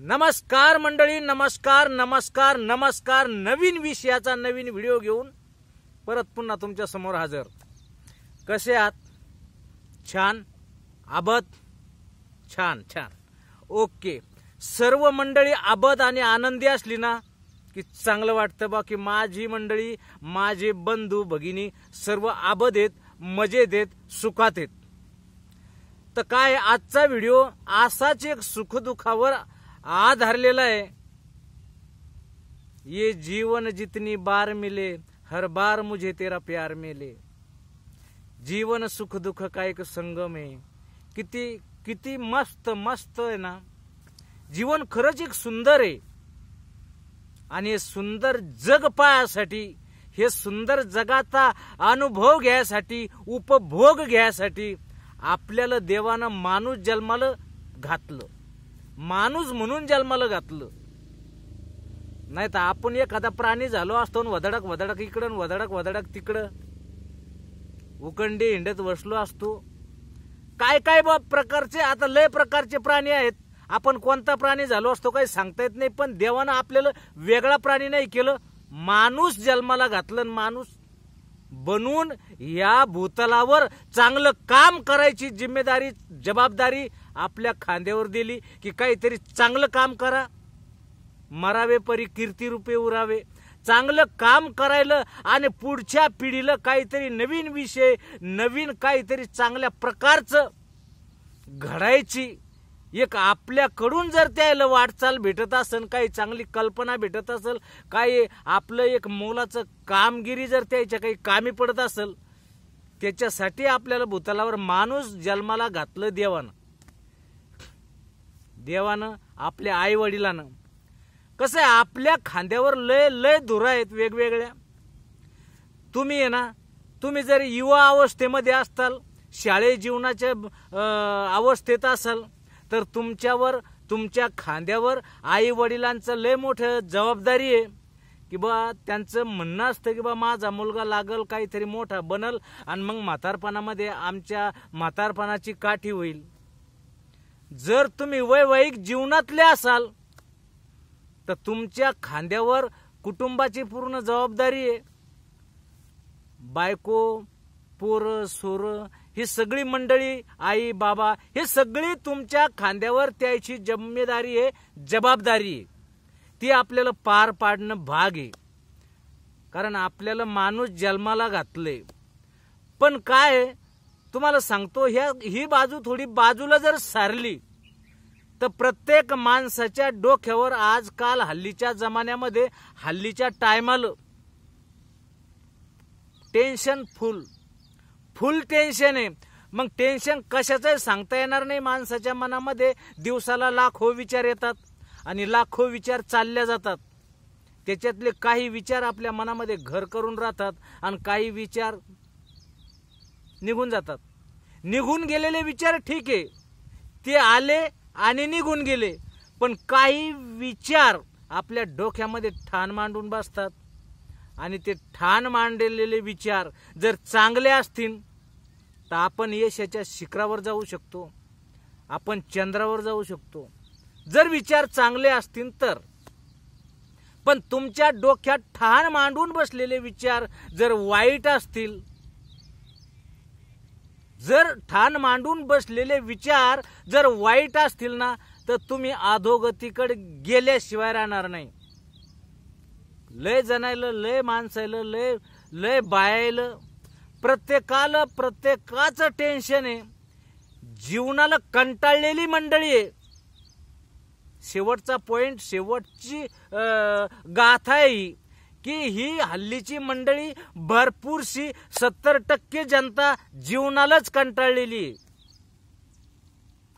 नमस्कार मंडळी, नमस्कार नमस्कार नमस्कार. नवीन विषयाचा नवीन व्हिडिओ घेऊन परत पुन्हा तुमच्या समोर हजर. कसे आहात? छान, आबद, छान छान, ओके. सर्व मंडळी आबद आणि आनंदी असली ना की चांगलं वाटतं बा, की माझी मंडळी, माझे बंधू भगिनी सर्व आबद आहेत, मजेत आहेत, सुखात आहेत. तर काय आजचा व्हिडिओ असाच एक सुखदुःखावर आधारलेला आहे. ये जीवन जितनी बार मिले, हर बार मुझे तेरा प्यार मिले. जीवन सुख दुःख का एक संगम आहे. किती किती मस्त मस्त आहे ना. जीवन खरंच एक सुंदर आहे आणि हे सुंदर जग पाहण्यासाठी, हे सुंदर जगाचा अनुभव घ्यायसाठी, उपभोग घ्यायसाठी आपल्याला देवानं माणूस जन्माला घातलं. माणूस म्हणून जन्माला घातलं. नाही तर आपण एखादा प्राणी झालो असतो, वधडक वधडक इकडं वधडक वधडक तिकडं उकंडी हिंडत बसलो असतो. काय काय बा प्रकारचे, आता लय प्रकारचे प्राणी आहेत. आपण कोणता प्राणी झालो असतो काही सांगता येत नाही. पण देवानं आपल्याला वेगळा प्राणी नाही केलं, माणूस जन्माला घातलं. माणूस बनवून या भूतलावर चांगलं काम करायची जिम्मेदारी, जबाबदारी आपल्या खांद्यावर दिली, की काहीतरी चांगलं काम करा. मरावे परी कीर्ती रूपे उरावे. चांगलं काम करायला आणि पुढच्या पिढीला काहीतरी नवीन विषय, नवीन काहीतरी चांगल्या प्रकारचं घडायची एक आपल्याकडून जर त्याला वाटचाल भेटत असेल, काही चांगली कल्पना भेटत असेल, काही आपलं एक मोलाचं कामगिरी जर त्याच्या काही कामी पडत असेल, त्याच्यासाठी आपल्याला भूतलावर माणूस जन्माला घातलं देवानं. देवानं आपल्या आई वडिलांना. कसं आहे, आपल्या खांद्यावर लय लय धुरा आहेत वेगवेगळ्या. तुम्ही आहे ना, तुम्ही जर युवा अवस्थेमध्ये असताल, शालेय जीवनाच्या अवस्थेत असाल, तर तुमच्यावर, तुमच्या खांद्यावर आई वडिलांचं लय मोठं जबाबदारी आहे. की बा त्यांचं म्हणणं असतं की बा माझा मुलगा लागल, काहीतरी मोठा बनल आणि मग म्हातारपणामध्ये आमच्या म्हातारपणाची काठी होईल. जर तुम्ही वैवाहिक जीवनातले असाल तर तुमच्या खांद्यावर कुटुंबाची पूर्ण जबाबदारी आहे. बायको, पोरं, सोरं, ही सगळी मंडळी, आई बाबा, हे सगळी तुमच्या खांद्यावर त्याची जिम्मेदारी आहे, जबाबदारी आहे. ती आपल्याला पार पाडणं भाग आहे. कारण आपल्याला माणूस जन्माला घातले. पण काय तुम्हाला सांगतो, ही बाजू थोडी बाजूला जर सारली तर प्रत्येक माणसाच्या डोक्यावर आजकाल हल्लीच्या जमान्यामध्ये, हल्लीच्या टायमाला टेन्शन फुल टेन्शन आहे. मग टेन्शन कशाचं सांगता येणार नाही. माणसाच्या मनामध्ये दिवसाला लाखो विचार येतात आणि लाखो विचार चालल्या जातात. त्याच्यातले काही विचार आपल्या मनामध्ये घर करून राहतात आणि काही विचार निघून जातात. निघून गेलेले विचार ठीक आहे, ते आले आणि निघून गेले. पण काही विचार आपल्या डोक्यामध्ये ठाण मांडून बसतात आणि ते ठाण मांडलेले विचार जर चांगले असतील तर आपण यशाच्या शिखरावर जाऊ शकतो, आपण चंद्रावर जाऊ शकतो. जर विचार चांगले असतील तर. पण तुमच्या डोक्यात ठाण मांडून बसलेले विचार जर वाईट असतील, जर ठाण मांडून बसलेले विचार जर वाईट असतील ना, तर तुम्ही अधोगतीकडे गेल्याशिवाय राहणार नाही. लय जणायला, लय माणसायला, लय लय बायायला, प्रत्येकाला प्रत्येकाचं टेन्शन आहे. जीवनाला कंटाळलेली मंडळी आहे. शेवटचा पॉइंट, शेवटची गाथा आहे ही, की ही हल्लीची मंडळी भरपूरशी 70% जनता जीवनालाच कंटाळलेली आहे.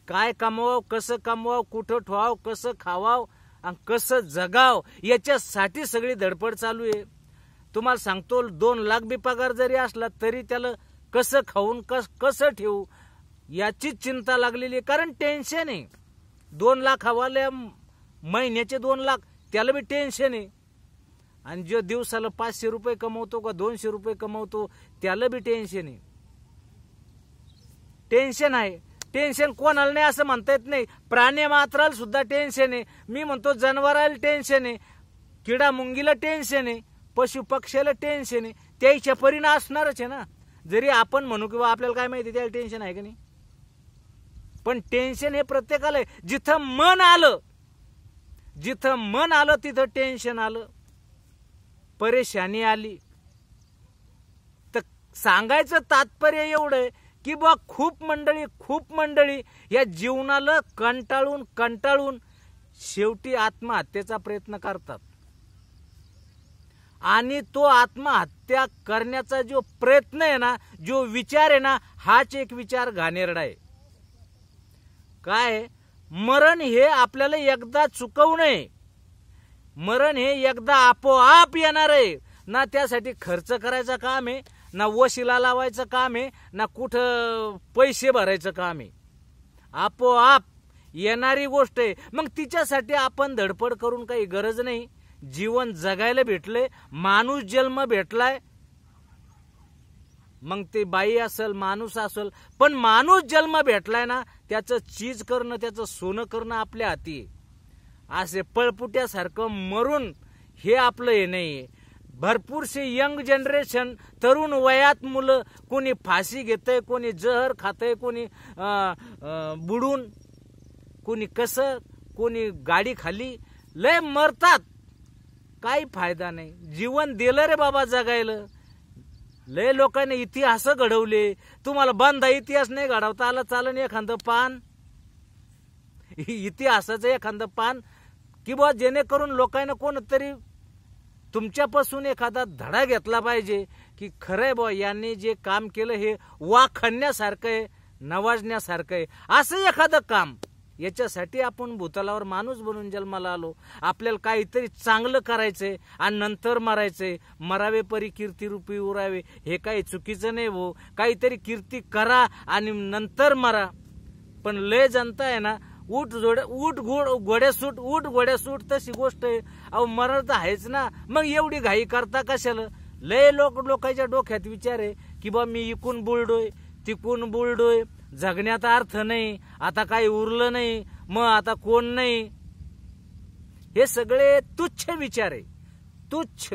काय कमवाव, कसं कमवाव, कुठं ठेवाव, कसं खावाव आणि कसं जगाव, याच्यासाठी सगळी धडपड चालू आहे. तुम्हाला सांगतो, 2 लाख बी पगार जरी असला तरी त्याला कसं खाऊन कसं ठेवू याचीच चिंता लागलेली आहे. कारण टेन्शन आहे. 2 लाख हवाले, महिन्याचे 2 लाख, त्याला बी टेन्शन आहे. आणि जो दिवसाला 500 रुपये कमवतो का 200 रुपये कमवतो, त्याला बी टेन्शन आहे. टेन्शन आहे. टेन्शन कोणाला नाही असं म्हणता येत नाही. प्राणी मात्राला सुद्धा टेन्शन आहे. मी म्हणतो जनावराला टेन्शन आहे, किडा मुंगीला टेन्शन आहे, पशु पक्ष्याला टेन्शन आहे. त्याच्या परिणाम असणारच आहे ना. जरी आपण म्हणू किंवा आपल्याला काय माहिती त्याला टेन्शन आहे का नाही, पण टेन्शन हे प्रत्येकाला आहे. जिथं मन आलं तिथं टेन्शन आलं, परेशानी आली. तर सांगायचं तात्पर्य एवढं आहे की बा खूप मंडळी या जीवनाला कंटाळून शेवटी आत्महत्येचा प्रयत्न करतात. आणि तो आत्महत्या करण्याचा जो प्रयत्न आहे ना, जो विचार आहे ना, हाच एक विचार घाणेरडा आहे. काय मरण हे आपल्याला एकदा चुकवू नये. मरण हे एकदा आपोआप येणार आहे ना. त्यासाठी खर्च करायचं काम आहे ना, वशिला लावायचं काम आहे ना, कुठं पैसे भरायचं काम आहे. आपोआप येणारी गोष्ट आहे. मग तिच्यासाठी आपण धडपड करून काही गरज नाही. जीवन जगायला भेटले, माणूस जन्म भेटलाय, मग ते बाई असेल माणूस असेल, पण माणूस जन्म भेटलाय ना, त्याचं चीज करणं, त्याचं सोनं करणं आपल्या हाती आहे. असे पळपुट्यासारखं मरून हे आपलं हे नाहीये. भरपूरसे यंग जनरेशन, तरुण वयात मुलं, कोणी फाशी घेतय, कोणी जहर खातय, कोणी बुडून, कोणी कसं, कोणी गाडी खाली, लय मरतात. काही फायदा नाही. जीवन दिलं रे बाबा जगायला. लय लोकांनी इतिहास घडवले. तुम्हाला बांधा इतिहास नाही घडवता आला चालन एखादं पान, इतिहासाचं एखादं पान, किंवा जेणेकरून लोकांना कोणतरी तुमच्यापासून एखादा धडा घेतला पाहिजे की खरंय बा यांनी जे काम केलं हे वाखण्यासारखं आहे, नवाजण्यासारखं आहे. असं एखादं काम, याच्यासाठी आपण भूतलावर माणूस बनून जन्माला आलो. आपल्याला काहीतरी चांगलं करायचंय आणि नंतर मरायचंय. मरावे परी कीर्ती रूपी उरावे, हे काही चुकीचं नाही भाऊ. काहीतरी कीर्ती करा आणि नंतर मरा. पण लय जनता आहे ना, उठ घोड्या सूट तशी गोष्ट आहे. अहो मरण तर आहेच ना, मग एवढी घाई करता कशाला. लय लोकांच्या डोक्यात विचार आहे की बा मी इकून बुलडोय, तिकून बुलडोय, जगण्यात अर्थ नाही, आता काही उरलं नाही, मग आता कोण नाही. हे सगळे तुच्छ विचार आहे. तुच्छ.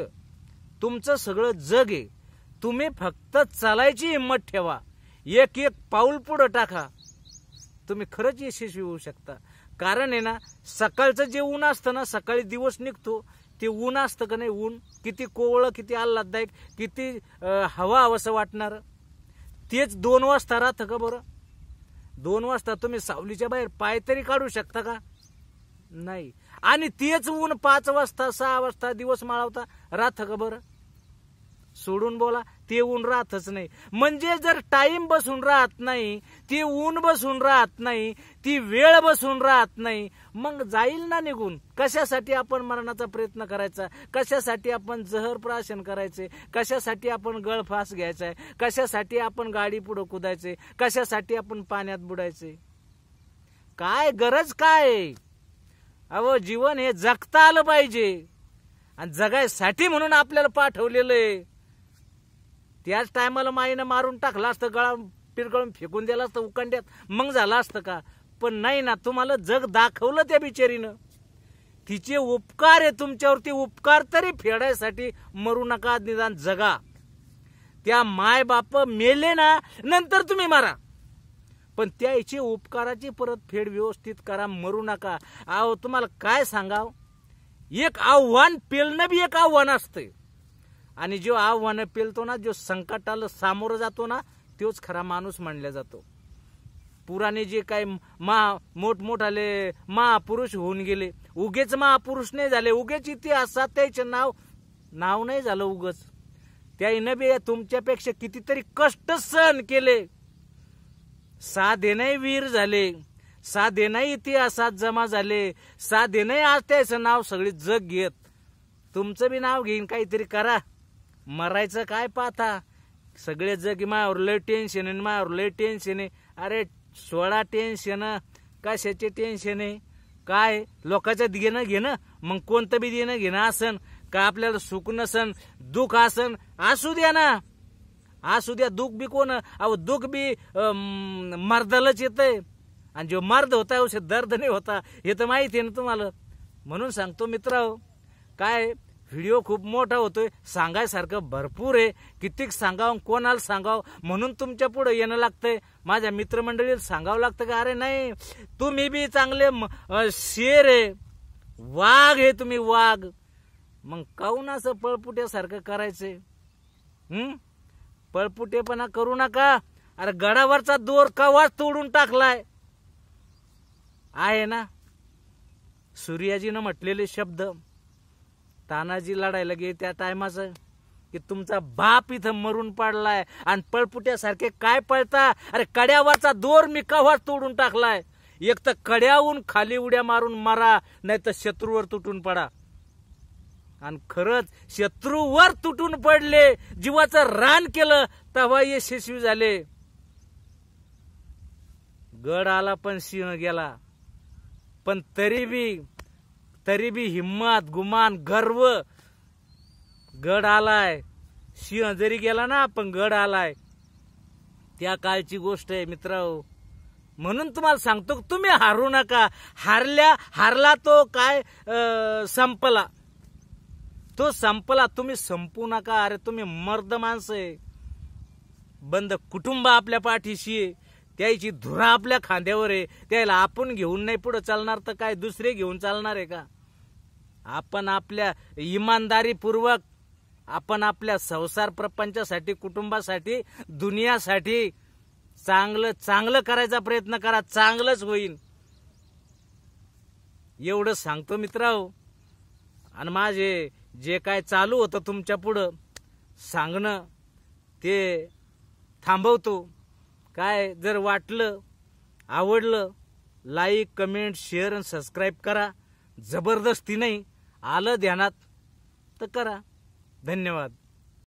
तुमचं सगळं जग आहे. तुम्ही फक्त चालायची हिंमत ठेवा. एक पाऊल पुढे टाका, तुम्ही खरंच यशस्वी होऊ शकता. कारण आहे ना, सकाळचं जे ऊन असतं ना, सकाळी दिवस निघतो ते ऊन असतं का नाही, ऊन किती कोवळं, किती आल्हाददायक, किती हवा हवंसं वाटणार. तेच 2 वाजता राहतं का बरं? 2 वाजता तुम्ही सावलीच्या बाहेर पाय तरी काढू शकता का? नाही. आणि तेच ऊन 5 वाजता 6 वाजता दिवस माळवता राहतं का बरं? सोडून बोला, ते ऊन राहतच नाही. म्हणजे जर टाइम बसून राहत नाही, ती ऊन बसून राहत नाही, ती वेळ बसून राहत नाही, मग जाईल ना निघून. कशासाठी आपण मरणाचा प्रयत्न करायचा? कशासाठी आपण जहर प्राशन करायचे? कशासाठी आपण गळफास घ्यायचाय? कशासाठी आपण गाडी पुढे कुदायचे? कशासाठी आपण पाण्यात बुडायचे? काय गरज काय? अहो जीवन हे जगता आलं पाहिजे, आणि जगायसाठी म्हणून आपल्याला पाठवलेलं आहे. त्याच टायमाला माईनं मारून टाकलं असतं, गळा पिरगळून फेकून दिला असतं उकंड्यात, मग झालं असतं का? पण नाही ना. तुम्हाला जग दाखवलं त्या बिचारीनं. तिचे उपकार आहे तुमच्यावरती. उपकार तरी फेडायसाठी मरू नका, निदान जगा. त्या माय बाप मेले ना, नंतर तुम्ही मारा, पण त्याची उपकाराची परतफेड व्यवस्थित करा. मरू नका. अहो तुम्हाला काय सांगाव, एक आव्हान पेलणं बी एक आव्हान असतंय. आणि जो आव्हान पेलतो ना, जो संकटाला सामोरं जातो ना, तोच खरा माणूस मानला जातो. पुराणे जे काय मोठमोठाले महापुरुष होऊन गेले, उगेच महापुरुष नाही झाले, उगेच इतिहासात त्याचे नाव नाही झालं उगच. त्याने बी तुमच्यापेक्षा कितीतरी कष्ट सहन केले. साधे नाही वीर झाले, साधे नाही इतिहासात जमा झाले, साधे नाही आज त्याचं नाव सगळे जग घेत. तुमचं बी नाव घेईन. काहीतरी करा. मरायचं काय पाहता? सगळे जग मायावर लय टेन्शन आहे, मायावर लय टेन्शन आहे. अरे सोडा टेन्शन. कशाचे टेन्शन आहे? काय लोकांचं देणं घेणं, मग कोणतं बी देणं घेणं असन का? आपल्याला सुख नसन, दुःख असन, असू द्या ना. असू द्या, दुःख बी कोण, अहो दुःख बी मर्दालाच येतंय, आणि जो मर्द होता उसे दर्द नाही होता, हे तर माहिती आहे ना तुम्हाला. म्हणून सांगतो मित्रांनो, काय व्हिडिओ खूप मोठा होतोय, सांगायसारखं भरपूर आहे, कितीक सांगावं, कोणाला सांगावं, म्हणून तुमच्या पुढे येणं लागतंय. माझ्या मित्रमंडळीला सांगावं लागतं का अरे नाही तुम्ही बी चांगले शेर आहे, वाघ आहे तुम्ही, वाघ. मग काहून असं पळपुट्यासारखं करायचंय? पळपुटेपणा करू नका. अरे गडावरचा दोर कवाच तोडून टाकलाय आहे ना. सूर्याजीनं म्हटलेले शब्द, तानाजी लढायला गे त्या टायमाचं, की तुमचा बाप इथं मरून पडलाय आणि पळपुट्यासारखे काय पळता? अरे कड्यावरचा दोर मी कवाच तोडून टाकलाय. एक तर कड्याहून खाली उड्या मारून मारा, नाही तर शत्रूवर तुटून पडा. आणि खरंच शत्रूवर तुटून पडले, जीवाचं रान केलं, तेव्हा यशस्वी झाले. गड आला पण सिंह गेला, पण तरी बी हिम्मत, गुमान, गर्व. गड आलाय, सिंह जरी गेला ना, पण गड आलाय. त्या काळची गोष्ट आहे मित्रांनो. म्हणून तुम्हाला सांगतो तुम्ही हारू नका. हारला तो काय संपला, तो संपला, तुम्ही संपू नका. अरे तुम्ही मर्द माणसं आहे, बंद कुटुंब आपल्या पाठीशी आहे, त्याची धुरा आपल्या खांद्यावर आहे, त्याला आपण घेऊन नाही पुढे चालणार तर काय दुसरे घेऊन चालणार आहे का? आपण आपल्या इमानदारीपूर्वक, आपण आपल्या संसार प्रपंचासाठी, कुटुंबासाठी, दुनियासाठी चांगलं करायचा प्रयत्न करा, चांगलंच होईल एवढं सांगतो मित्रांनो. आणि माझे जे काय चालू होतं तुमच्या पुढं सांगणं ते थांबवतो. काय जर वाटलं, आवडलं, लाईक, कमेंट, शेअर आणि सबस्क्राईब करा. जबरदस्ती नाही, आलं ध्यानात तर करा. धन्यवाद.